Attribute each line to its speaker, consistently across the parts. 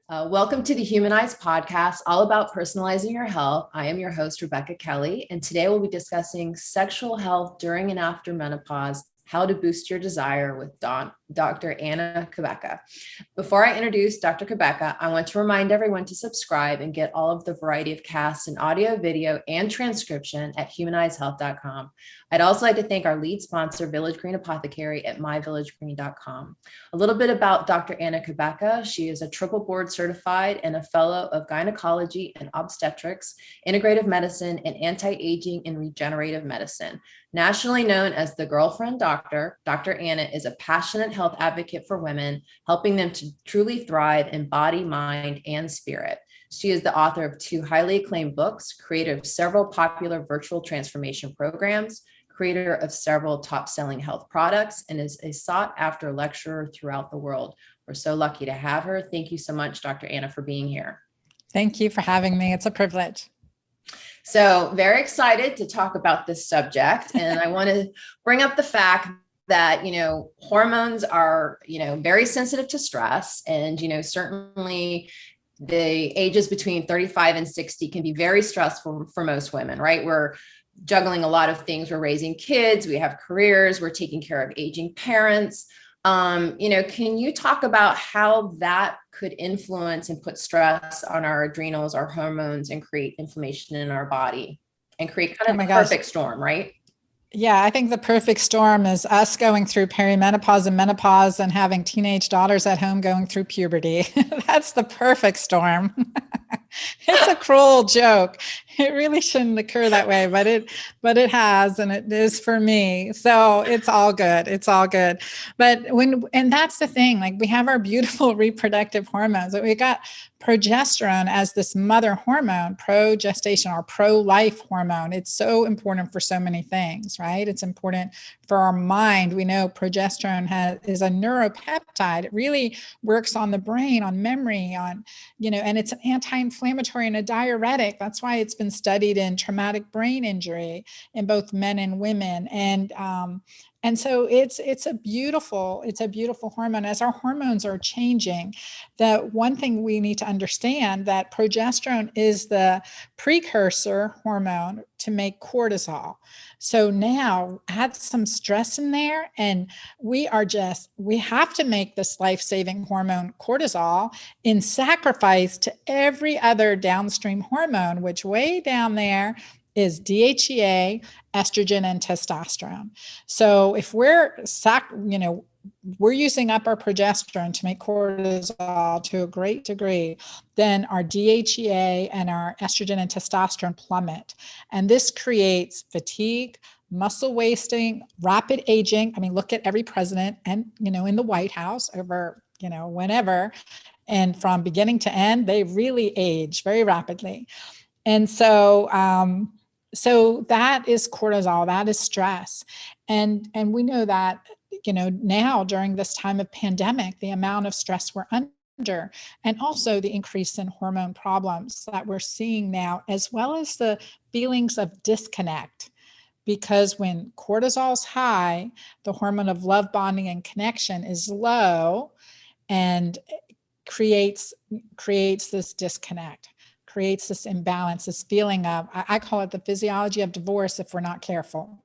Speaker 1: Welcome to the Humanized podcast, all about personalizing your health. I am your host, Rebecca Kelly, and today we'll be discussing sexual health during and after menopause, how to boost your desire with Dr. Anna Cabeca. Before I introduce Dr. Cabeca, I want to remind everyone to subscribe and get all of the variety of casts in audio, video, and transcription at humanizedhealth.com. I'd also like to thank our lead sponsor, Village Green Apothecary at myvillagegreen.com. A little bit about Dr. Anna Cabeca. She is a triple board certified and a fellow of gynecology and obstetrics, integrative medicine, and anti-aging and regenerative medicine. Nationally known as the Girlfriend Doctor, Dr. Anna is a passionate health advocate for women, helping them to truly thrive in body, mind, and spirit. She is the author of 2 highly acclaimed books, creator of several popular virtual transformation programs, creator of several top-selling health products, and is a sought-after lecturer throughout the world. We're so lucky to have her. Thank you so much, Dr. Anna, for being here.
Speaker 2: Thank you for having me. It's a privilege.
Speaker 1: So very excited to talk about this subject. And I want to bring up the fact that, hormones are, very sensitive to stress. And, certainly the ages between 35 and 60 can be very stressful for most women, right? We're juggling a lot of things. We're raising kids, we have careers, we're taking care of aging parents. Can you talk about how that could influence and put stress on our adrenals, our hormones, and create inflammation in our body and create kind of a perfect storm, right?
Speaker 2: Yeah, I think the perfect storm is us going through perimenopause and menopause and having teenage daughters at home going through puberty. That's the perfect storm. It's a cruel joke. It really shouldn't occur that way, but it has, and it is for me. So it's all good. It's all good. And that's the thing, like we have our beautiful reproductive hormones. We got progesterone as this mother hormone, progestation or pro-life hormone. It's so important for so many things, right? It's important for our mind. We know progesterone is a neuropeptide. It really works on the brain, on memory, and it's an anti-inflammatory and a diuretic. That's why it's been studied in traumatic brain injury in both men and women. And so it's a beautiful hormone. As our hormones are changing, the one thing we need to understand that progesterone is the precursor hormone to make cortisol. So now add some stress in there, and we have to make this life-saving hormone cortisol in sacrifice to every other downstream hormone, which way down there is DHEA, estrogen, and testosterone. So if we're using up our progesterone to make cortisol to a great degree, then our DHEA and our estrogen and testosterone plummet. And this creates fatigue, muscle wasting, rapid aging. I mean, look at every president and, in the White House over, whenever, and from beginning to end, they really age very rapidly. And so that is cortisol, that is stress. And we know that, now during this time of pandemic, the amount of stress we're under, and also the increase in hormone problems that we're seeing now, as well as the feelings of disconnect. Because when cortisol's high, the hormone of love, bonding, and connection is low, and creates this disconnect, creates this imbalance, this feeling of, I call it the physiology of divorce if we're not careful.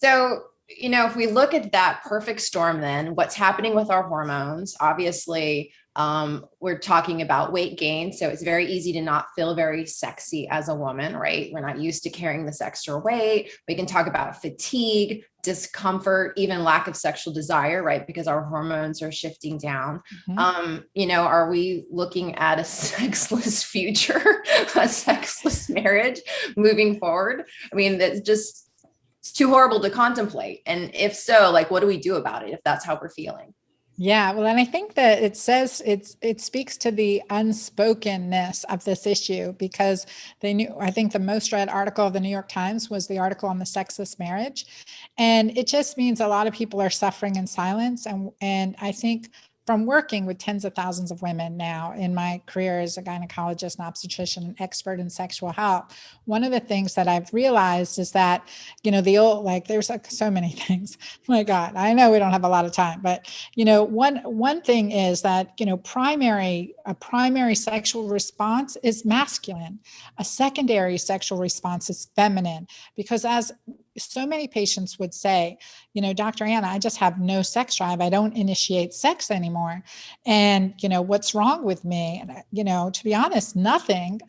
Speaker 1: So, if we look at that perfect storm, then what's happening with our hormones, obviously, we're talking about weight gain. So it's very easy to not feel very sexy as a woman, right? We're not used to carrying this extra weight. We can talk about fatigue, discomfort, even lack of sexual desire, right? Because our hormones are shifting down. Mm-hmm. Are we looking at a sexless future, a sexless marriage moving forward? I mean, it's too horrible to contemplate. And if so, what do we do about it if that's how we're feeling?
Speaker 2: Yeah, well, and I think that it speaks to the unspokenness of this issue, because I think the most read article of the New York Times was the article on the sexless marriage. And it just means a lot of people are suffering in silence. And I think from working with tens of thousands of women now in my career as a gynecologist and obstetrician and expert in sexual health, one of the things that I've realized is that, the old, like, there's like so many things. My God, I know we don't have a lot of time, but one thing is that, a primary sexual response is masculine. A secondary sexual response is feminine, because as so many patients would say, Dr. Anna, I just have no sex drive. I don't initiate sex anymore. And, what's wrong with me? And, to be honest, nothing.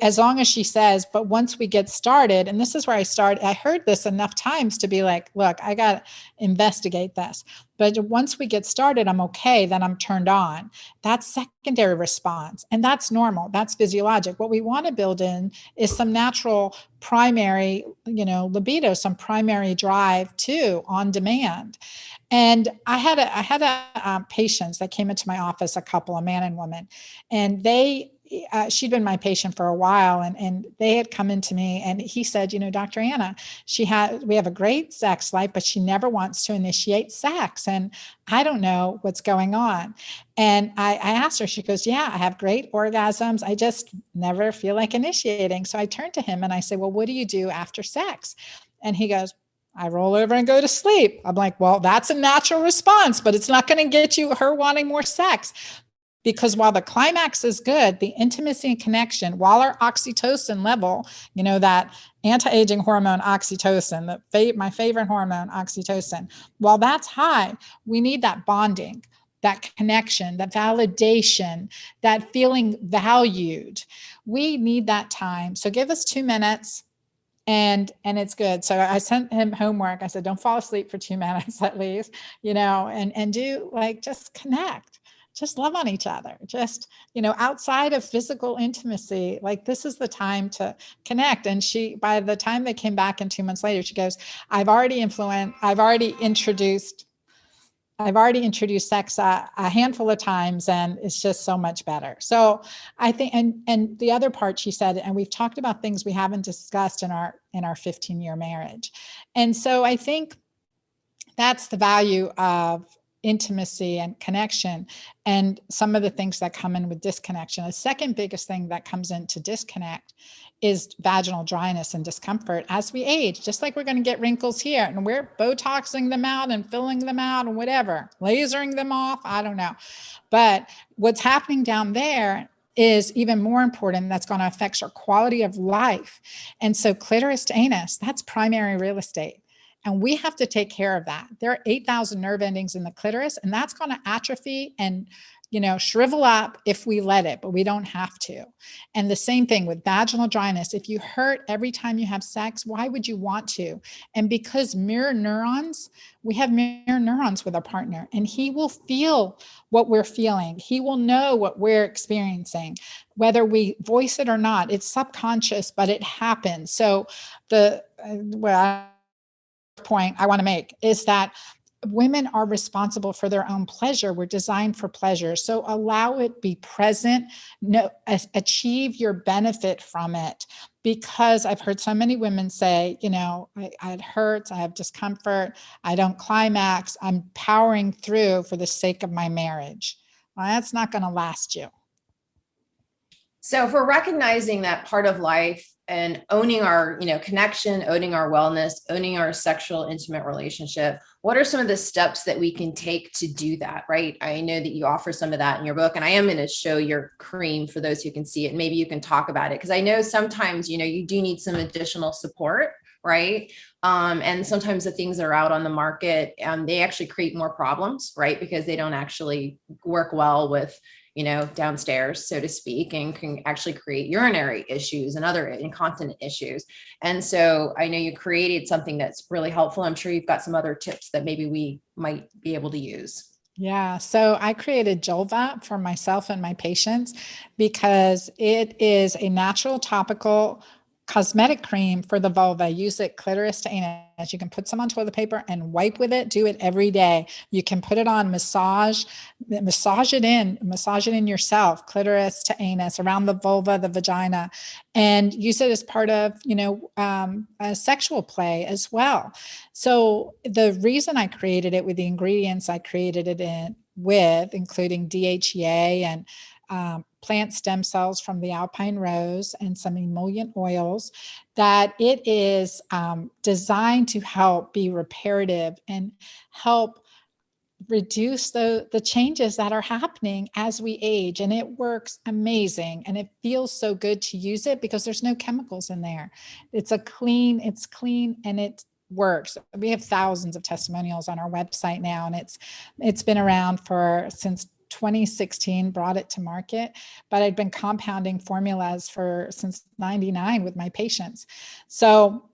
Speaker 2: As long as she says, but once we get started, and this is where I heard this enough times to be like, look, I got to investigate this. But once we get started, I'm okay, then I'm turned on. That's secondary response. And that's normal. That's physiologic. What we want to build in is some natural primary, libido, some primary drive too, on demand. And I had patients that came into my office, a couple, a man and woman, and she'd been my patient for a while, and they had come into me, and he said, Dr. Anna, we have a great sex life, but she never wants to initiate sex. And I don't know what's going on. And I asked her, she goes, yeah, I have great orgasms. I just never feel like initiating. So I turned to him and I said, well, what do you do after sex? And he goes, I roll over and go to sleep. I'm like, well, that's a natural response, but it's not going to get her wanting more sex. Because while the climax is good, the intimacy and connection, while our oxytocin level, that anti-aging hormone oxytocin, my favorite hormone, oxytocin, while that's high, we need that bonding, that connection, that validation, that feeling valued. We need that time. So give us 2 minutes. And it's good. So I sent him homework. I said, don't fall asleep for 2 minutes at least, and do, like, just connect. Just love on each other. Just, outside of physical intimacy, like, this is the time to connect. And by the time they came back in 2 months later, she goes, I've already introduced sex a handful of times, and it's just so much better. So I think, and the other part she said, and we've talked about things we haven't discussed in our 15-year marriage. And so I think that's the value of intimacy and connection, and some of the things that come in with disconnection. The second biggest thing that comes into disconnect is vaginal dryness and discomfort as we age. Just like we're going to get wrinkles here, and we're Botoxing them out and filling them out and whatever, lasering them off, I don't know. But what's happening down there is even more important. That's going to affect our quality of life. And so clitoris to anus, that's primary real estate. And we have to take care of that. There are 8,000 nerve endings in the clitoris, and that's going to atrophy and, shrivel up if we let it, but we don't have to. And the same thing with vaginal dryness. If you hurt every time you have sex, why would you want to? And because we have mirror neurons with our partner, and he will feel what we're feeling. He will know what we're experiencing, whether we voice it or not. It's subconscious, but it happens. So point I want to make is that women are responsible for their own pleasure. We're designed for pleasure. So allow it, be present, achieve your benefit from it. Because I've heard so many women say, it hurts, I have discomfort, I don't climax, I'm powering through for the sake of my marriage. Well, that's not going to last you.
Speaker 1: So if we're recognizing that part of life and owning our, connection, owning our wellness, owning our sexual intimate relationship, what are some of the steps that we can take to do that, right? I know that you offer some of that in your book, and I am going to show your cream for those who can see it. Maybe you can talk about it, because I know sometimes, you do need some additional support, right? And sometimes the things that are out on the market, they actually create more problems, right? Because they don't actually work well with, downstairs, so to speak, and can actually create urinary issues and other incontinent issues. And so I know you created something that's really helpful. I'm sure you've got some other tips that maybe we might be able to use.
Speaker 2: Yeah. So I created Julva for myself and my patients because it is a natural topical cosmetic cream for the vulva. Use it clitoris to anus. You can put some on toilet paper and wipe with it. Do it every day. You can put it on, massage it in yourself, clitoris to anus, around the vulva, the vagina, and use it as part of, a sexual play as well. So the reason I created it with the ingredients I created it in with, including DHEA and plant stem cells from the alpine rose and some emollient oils, that it is designed to help be reparative and help reduce the changes that are happening as we age. And it works amazing. And it feels so good to use it because there's no chemicals in there. It's clean and it works. We have thousands of testimonials on our website now, and it's been around since 2016, brought it to market, but I'd been compounding formulas since 99 with my patients. So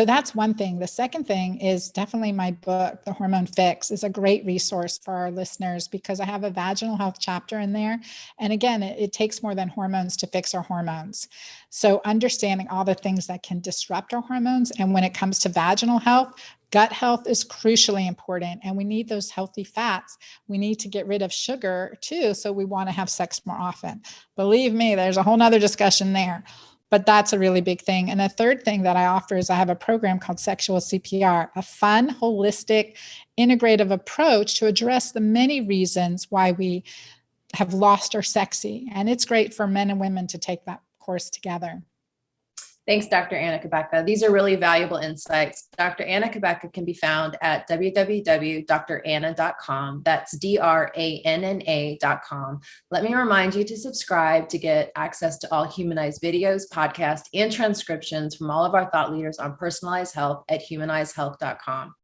Speaker 2: that's one thing. The second thing is definitely my book, The Hormone Fix, is a great resource for our listeners because I have a vaginal health chapter in there. And again, it takes more than hormones to fix our hormones. So understanding all the things that can disrupt our hormones. And when it comes to vaginal health, gut health is crucially important. And we need those healthy fats. We need to get rid of sugar too. So we want to have sex more often. Believe me, there's a whole nother discussion there. But that's a really big thing. And a third thing that I offer is I have a program called Sexual CPR, a fun, holistic, integrative approach to address the many reasons why we have lost our sexy. And it's great for men and women to take that course together.
Speaker 1: Thanks, Dr. Anna Cabeca. These are really valuable insights. Dr. Anna Cabeca can be found at www.dranna.com. That's DRANNA.com. Let me remind you to subscribe to get access to all Humanized videos, podcasts, and transcriptions from all of our thought leaders on personalized health at humanizehealth.com.